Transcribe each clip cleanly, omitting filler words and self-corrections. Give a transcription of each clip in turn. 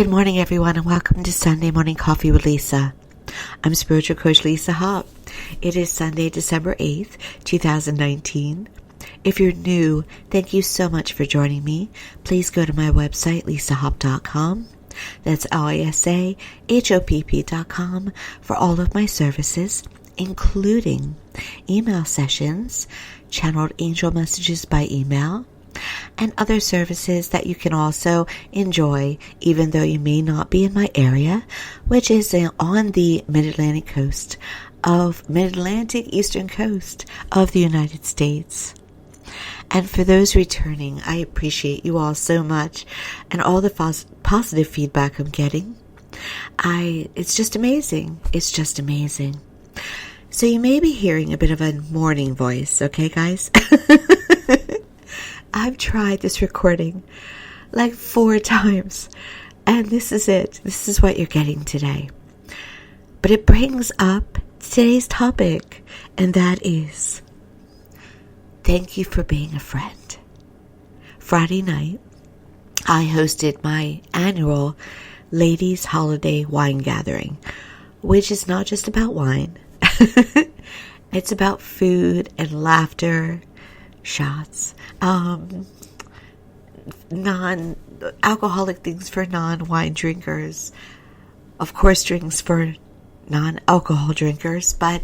Good morning, everyone, and welcome to Sunday Morning Coffee with Lisa. I'm Spiritual Coach Lisa Hopp. It is Sunday, December 8th, 2019. If you're new, thank you so much for joining me. Please go to my website, lisahopp.com. That's lisahopp.com for all of my services, including email sessions, channeled angel messages by email, and other services that you can also enjoy even though you may not be in my area, which is on the Mid-Atlantic Eastern Coast of the United States. And for those returning, I appreciate you all so much and all the positive feedback I'm getting. It's just amazing. It's just amazing. So you may be hearing a bit of a morning voice, okay, guys? I've tried this recording like 4 times, and this is it. This is what you're getting today. But it brings up today's topic, and that is, thank you for being a friend. Friday night, I hosted my annual Ladies' Holiday Wine Gathering, which is not just about wine. It's about food and laughter, shots, non-alcoholic things for non-wine drinkers, of course drinks for non-alcohol drinkers, but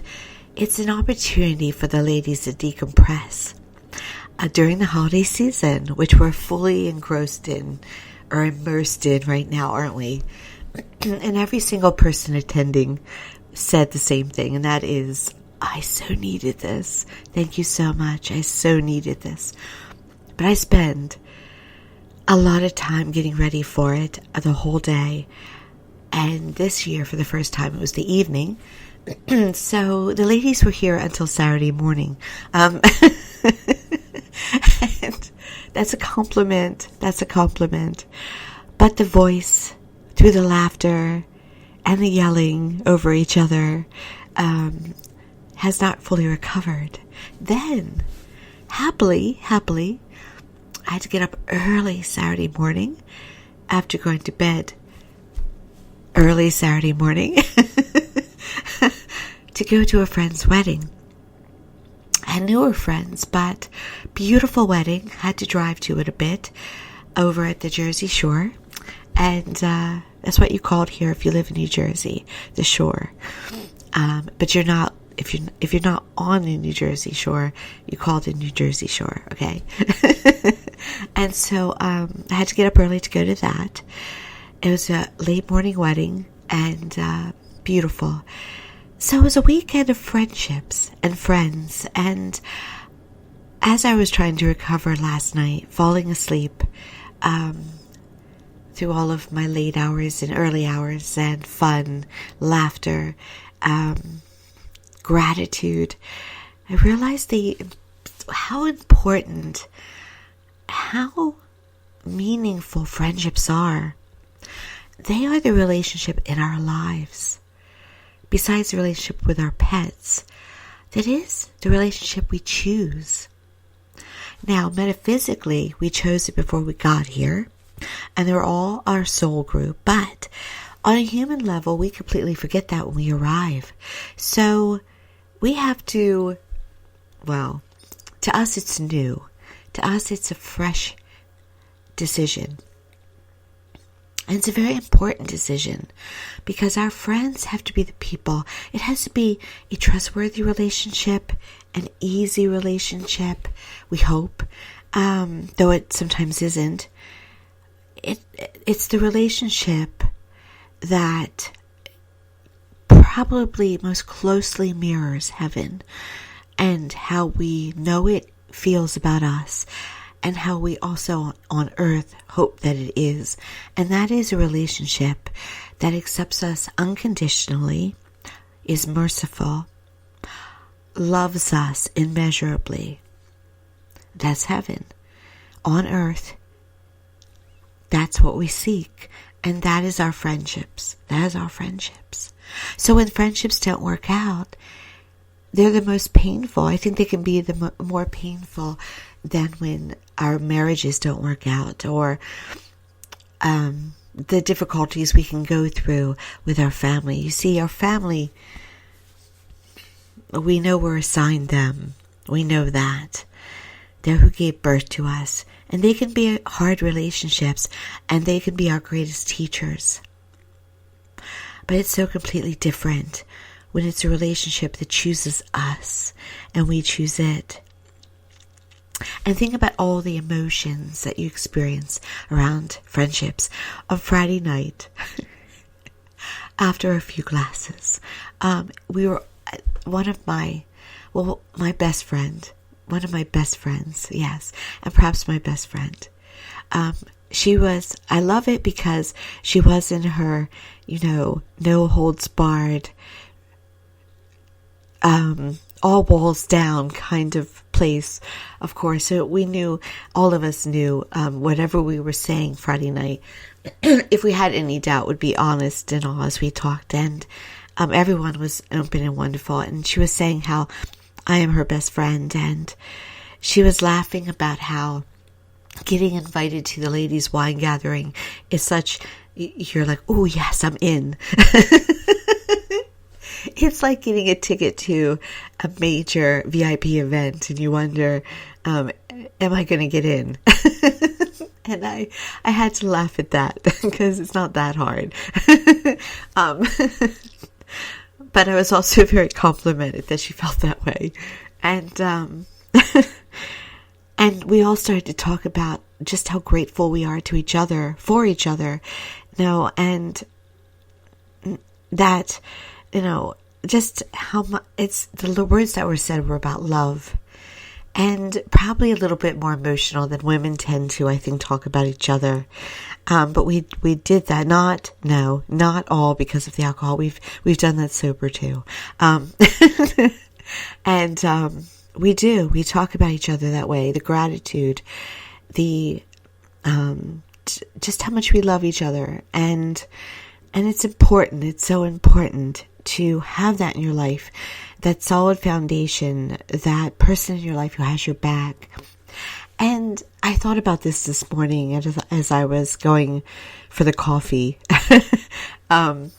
it's an opportunity for the ladies to decompress during the holiday season, which we're fully engrossed in or immersed in right now, aren't we? And every single person attending said the same thing, and that is, I so needed this. Thank you so much. I so needed this. But I spend a lot of time getting ready for it the whole day. And this year, for the first time, it was the evening. So the ladies were here until Saturday morning. And that's a compliment. That's a compliment. But the voice, through the laughter and the yelling over each other, has not fully recovered. Then, happily, I had to get up early Saturday morning after going to bed early Saturday morning to go to a friend's wedding. I knew her friends, but beautiful wedding. Had to drive to it a bit over at the Jersey Shore, and that's what you call it here if you live in New Jersey, the shore. But you're not. If you're not on the New Jersey Shore, you call it the New Jersey Shore, okay? And so I had to get up early to go to that. It was a late morning wedding and beautiful. So it was a weekend of friendships and friends. And as I was trying to recover last night, falling asleep through all of my late hours and early hours and fun, laughter, gratitude, I realized how important, how meaningful friendships are. They are the relationship in our lives, besides the relationship with our pets. That is the relationship we choose. Now, metaphysically, we chose it before we got here, and they're all our soul group, but on a human level, we completely forget that when we arrive. So we have to, well, to us it's new. To us it's a fresh decision. And it's a very important decision because our friends have to be the people. It has to be a trustworthy relationship, an easy relationship, we hope, though it sometimes isn't. It's the relationship that probably most closely mirrors heaven and how we know it feels about us and how we also on earth hope that it is. And that is a relationship that accepts us unconditionally, is merciful, loves us immeasurably. That's heaven. On earth, that's what we seek. And that is our friendships. That is our friendships. So when friendships don't work out, they're the most painful. I think they can be the more painful than when our marriages don't work out, or the difficulties we can go through with our family. You see, our family, we know we're assigned them. We know that. They're who gave birth to us. And they can be hard relationships, and they can be our greatest teachers. But it's so completely different when it's a relationship that chooses us and we choose it. And think about all the emotions that you experience around friendships. On Friday night, after a few glasses, we were my best friend, one of my best friends, yes, and perhaps my best friend. I love it because she was in her, no holds barred, all walls down kind of place, of course. So all of us knew, whatever we were saying Friday night, if we had any doubt, would be honest and all as we talked. And everyone was open and wonderful. And she was saying how I am her best friend. And she was laughing about how getting invited to the ladies' wine gathering is such, you're like, oh yes, I'm in. It's like getting a ticket to a major VIP event and you wonder, am I going to get in? And I had to laugh at that because it's not that hard. But I was also very complimented that she felt that way. And and we all started to talk about just how grateful we are to each other, for each other. And that, just how much the words that were said were about love, and probably a little bit more emotional than women tend to, I think, talk about each other. But we did that. Not all because of the alcohol. We've done that sober too. And we talk about each other that way. The gratitude, the just how much we love each other, and it's important. It's so important to have that in your life, that solid foundation, that person in your life who has your back. And I thought about this morning as I was going for the coffee. I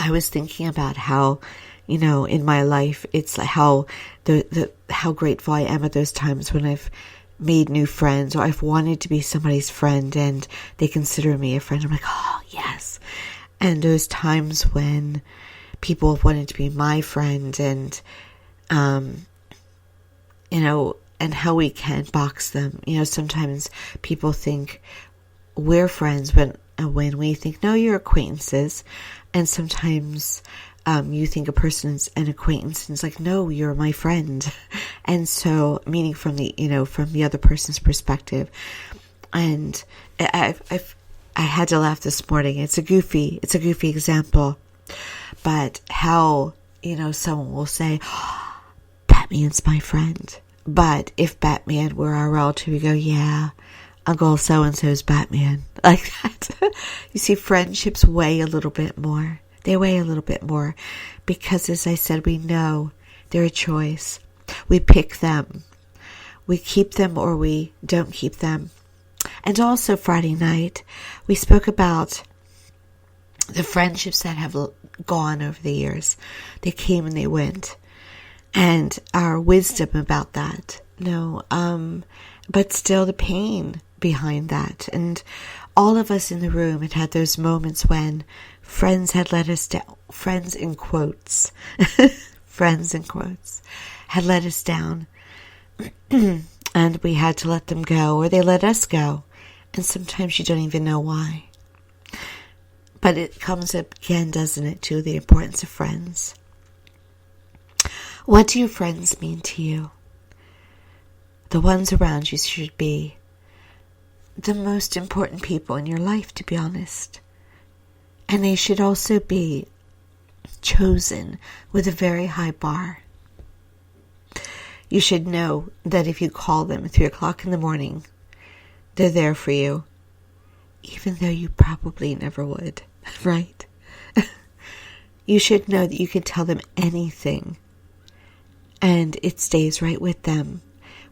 was thinking about how, in my life, it's like how how grateful I am at those times when I've made new friends, or I've wanted to be somebody's friend and they consider me a friend. I'm like, oh yes. And those times when people have wanted to be my friend, and and how we can box them. Sometimes people think we're friends when we think, no, you're acquaintances. And sometimes you think a person's an acquaintance, and it's like, no, you're my friend. And so, meaning from the other person's perspective. And I had to laugh this morning. It's a goofy example, but how, someone will say, oh, Batman's my friend. But if Batman were our relative, we go, yeah, Uncle so-and-so's Batman. Like that. You see, friendships weigh a little bit more. They weigh a little bit more because, as I said, we know they're a choice. We pick them. We keep them or we don't keep them. And also Friday night, we spoke about the friendships that have gone over the years. They came and they went. And our wisdom about that. But still the pain behind that. And all of us in the room had those moments when friends had let us down. Friends in quotes. Friends in quotes. Had let us down. And we had to let them go, or they let us go. And sometimes you don't even know why. But it comes up again, doesn't it, to the importance of friends. What do your friends mean to you? The ones around you should be the most important people in your life, to be honest. And they should also be chosen with a very high bar. You should know that if you call them at 3 o'clock in the morning, they're there for you, even though you probably never would, right? You should know that you can tell them anything, and it stays right with them.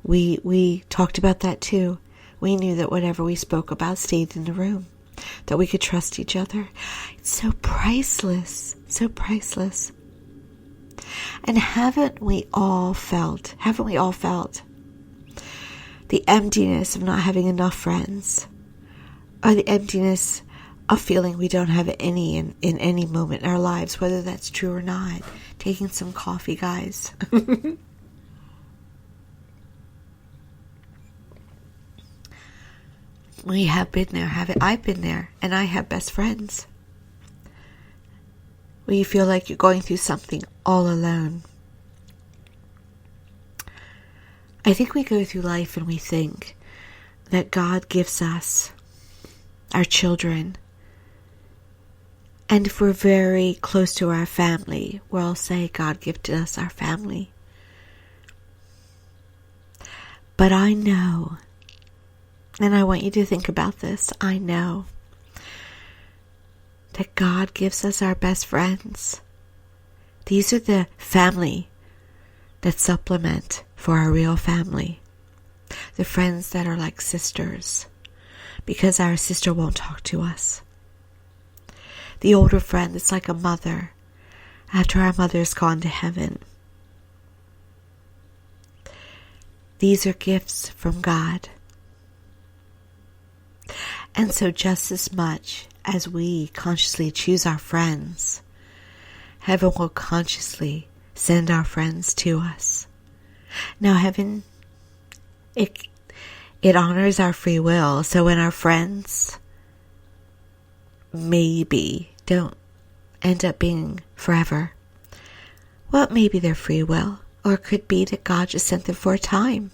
We talked about that too. We knew that whatever we spoke about stayed in the room. that we could trust each other. It's so priceless, so priceless. And haven't we all felt the emptiness of not having enough friends, or the emptiness of feeling we don't have any in any moment in our lives, whether that's true or not? Taking some coffee, guys. We have been there, haven't I've been there, and I have best friends. Where you feel like you're going through something all alone. I think we go through life and we think that God gives us our children. And if we're very close to our family, we'll say God gifted us our family. But I know, and I want you to think about this, I know that God gives us our best friends. These are the family that supplement for our real family. The friends that are like sisters, because our sister won't talk to us. The older friend that's like a mother after our mother's gone to heaven. These are gifts from God. And so just as much as we consciously choose our friends, heaven will consciously send our friends to us. Now heaven, it honors our free will. So when our friends maybe don't end up being forever, well, maybe they're free will. Or it could be that God just sent them for a time.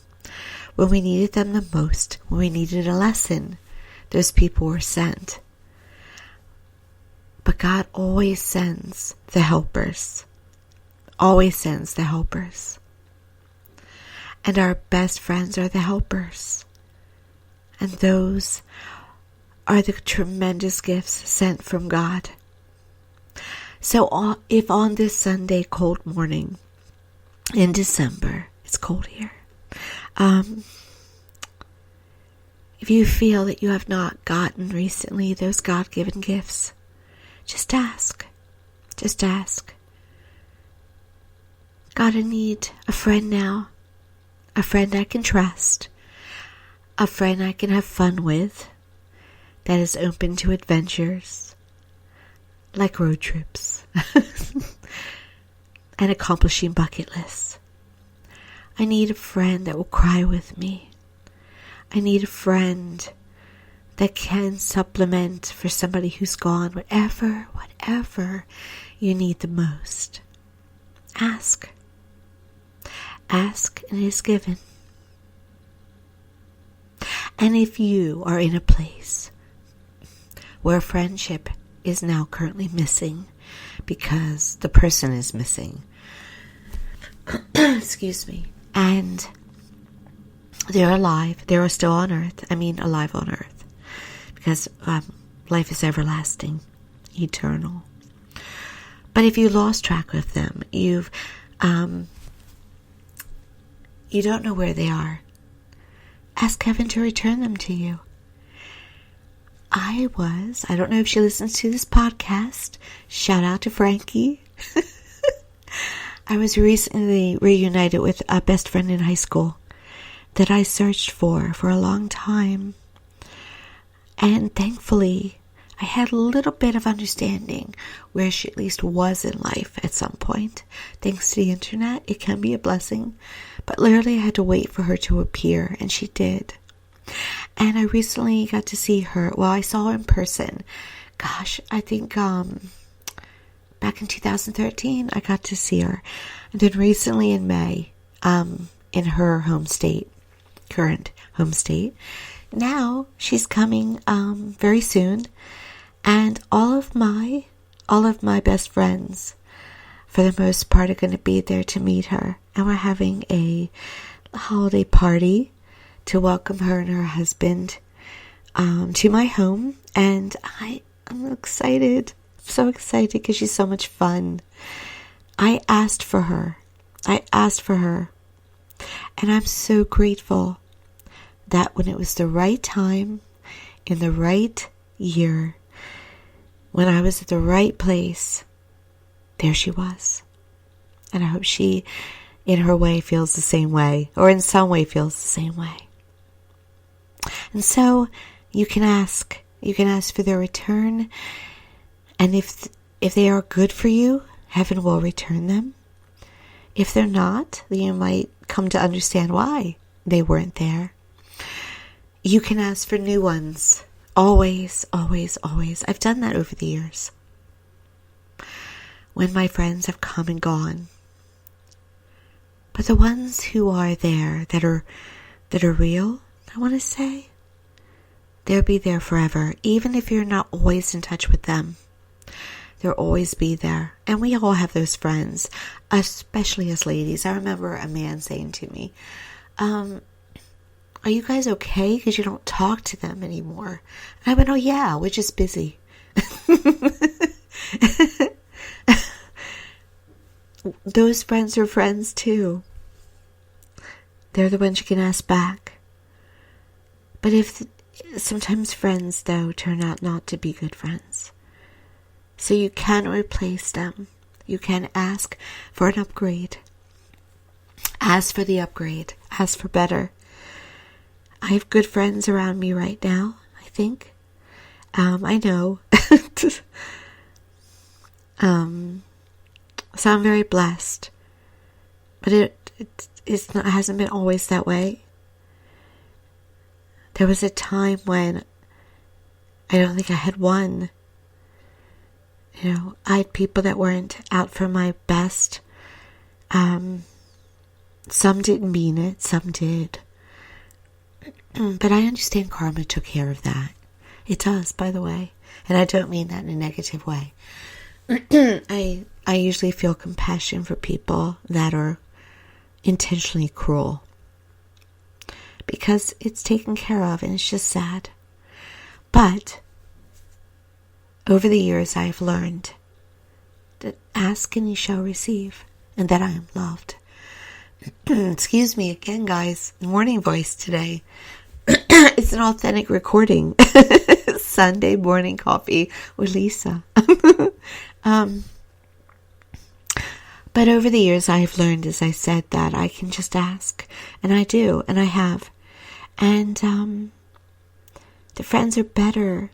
When we needed them the most, when we needed a lesson, those people were sent. But God always sends the helpers. Always sends the helpers. And our best friends are the helpers. And those are the tremendous gifts sent from God. So if on this Sunday cold morning in December, it's cold here, if you feel that you have not gotten recently those God-given gifts, just ask. Just ask. God, I need a friend now. A friend I can trust. A friend I can have fun with. That is open to adventures. Like road trips. And accomplishing bucket lists. I need a friend that will cry with me. I need a friend that can supplement for somebody who's gone, whatever you need the most. Ask. Ask and it is given. And if you are in a place where friendship is now currently missing because the person is missing, excuse me, and they're alive, they're still on earth, alive on earth, because life is everlasting, eternal. But if you lost track of them, you don't know where they are, ask heaven to return them to you. I don't know if she listens to this podcast, shout out to Frankie. I was recently reunited with a best friend in high school that I searched for a long time. And thankfully, I had a little bit of understanding where she at least was in life at some point. Thanks to the internet, it can be a blessing. But literally I had to wait for her to appear, and she did. And I recently got to see her. Well, I saw her in person. Gosh, I think back in 2013, I got to see her. And then recently in May, in her home state, current home state. Now she's coming very soon, and all of my best friends, for the most part, are going to be there to meet her, and we're having a holiday party to welcome her and her husband to my home, and I'm excited. I'm so excited because she's so much fun. I asked for her, and I'm so grateful that when it was the right time, in the right year, when I was at the right place, there she was. And I hope she, in her way, feels the same way, or in some way feels the same way. And so you can ask for their return, and if they are good for you, heaven will return them. If they're not, then you might come to understand why they weren't there. You can ask for new ones. Always, always, always. I've done that over the years. When my friends have come and gone. But the ones who are there, that are real, I want to say, they'll be there forever. Even if you're not always in touch with them, they'll always be there. And we all have those friends, especially as ladies. I remember a man saying to me, are you guys okay? Because you don't talk to them anymore. And I went, oh yeah, we're just busy. Those friends are friends too. They're the ones you can ask back. But sometimes friends, though, turn out not to be good friends. So you can replace them. You can ask for an upgrade. Ask for the upgrade. Ask for better. I have good friends around me right now, I think. I know. So I'm very blessed. But it hasn't been always that way. There was a time when I don't think I had one. I had people that weren't out for my best. Some didn't mean it, some did. But I understand karma took care of that. It does, by the way. And I don't mean that in a negative way. I usually feel compassion for people that are intentionally cruel. Because it's taken care of and it's just sad. But over the years I have learned that ask and you shall receive, and that I am loved. Excuse me again, guys. Morning voice today. It's an authentic recording. Sunday morning coffee with Lisa. But over the years I have learned, as I said, that I can just ask. And I do, and I have. And the friends are better.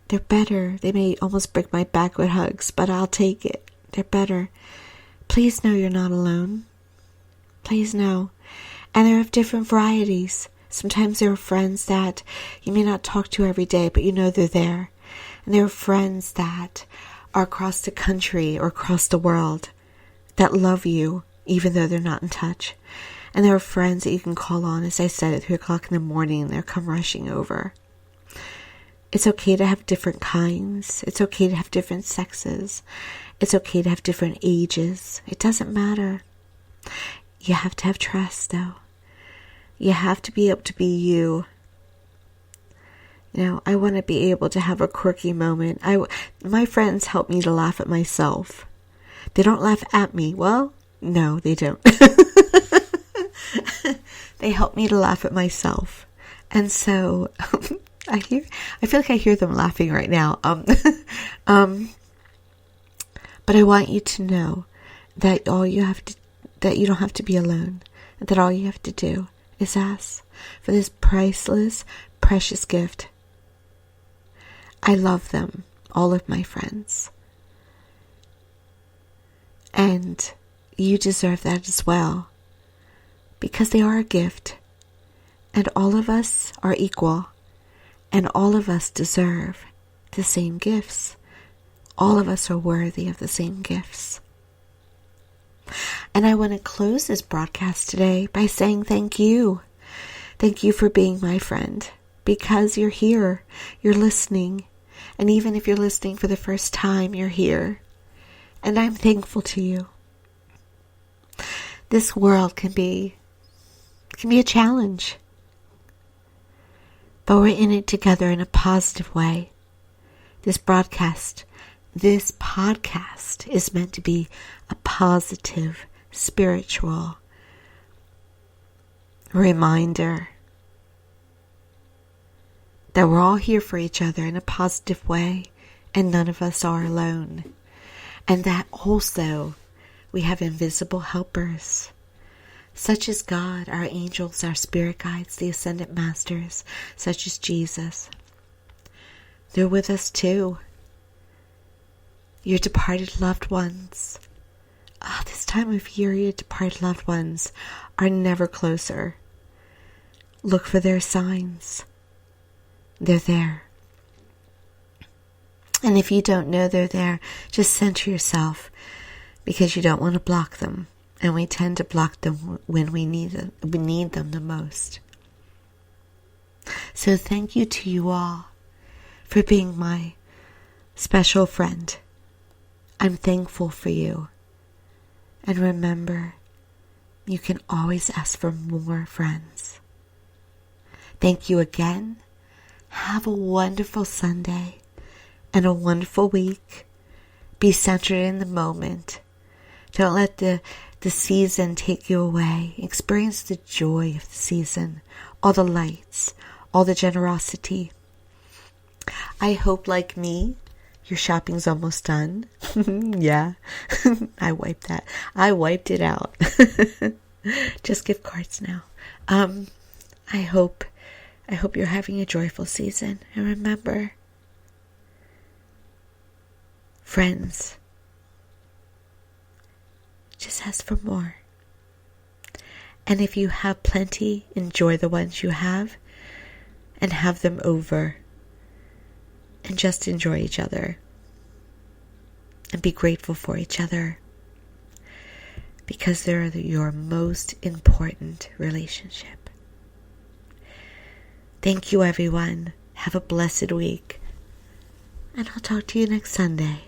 They're better. They may almost break my back with hugs, but I'll take it. They're better. Please know you're not alone. Please know. And they're of different varieties. Sometimes there are friends that you may not talk to every day, but you know they're there. And there are friends that are across the country or across the world that love you, even though they're not in touch. And there are friends that you can call on, as I said, at 3 o'clock in the morning, and they'll come rushing over. It's okay to have different kinds. It's okay to have different sexes. It's okay to have different ages. It doesn't matter. You have to have trust, though. You have to be able to be you. I want to be able to have a quirky moment. My friends help me to laugh at myself. They don't laugh at me. Well, no, they don't. They help me to laugh at myself. And so I feel like I hear them laughing right now. But I want you to know that that you don't have to be alone. That all you have to do is ask for this priceless, precious gift. I love them, all of my friends. And you deserve that as well. Because they are a gift. And all of us are equal. And all of us deserve the same gifts. All of us are worthy of the same gifts. And I want to close this broadcast today by saying thank you. Thank you for being my friend. Because you're here. You're listening. And even if you're listening for the first time, you're here. And I'm thankful to you. This world can be a challenge. But we're in it together in a positive way. This podcast, this podcast is meant to be a positive, spiritual reminder that we're all here for each other in a positive way, and none of us are alone. And that also we have invisible helpers, such as God, our angels, our spirit guides, the ascended masters, such as Jesus. They're with us too. Your departed loved ones. This time of year, your departed loved ones are never closer. Look for their signs. They're there. And if you don't know they're there, just center yourself, because you don't want to block them. And we tend to block them when we need them the most. So thank you to you all for being my special friend. I'm thankful for you. And remember, you can always ask for more friends. Thank you again. Have a wonderful Sunday and a wonderful week. Be centered in the moment. Don't let the season take you away. Experience the joy of the season, all the lights, all the generosity. I hope, like me, your shopping's almost done. Yeah, I wiped it out. Just gift cards now. I hope you're having a joyful season. And remember, friends, just ask for more. And if you have plenty, enjoy the ones you have and have them over. And just enjoy each other. And be grateful for each other. Because they're your most important relationship. Thank you, everyone. Have a blessed week. And I'll talk to you next Sunday.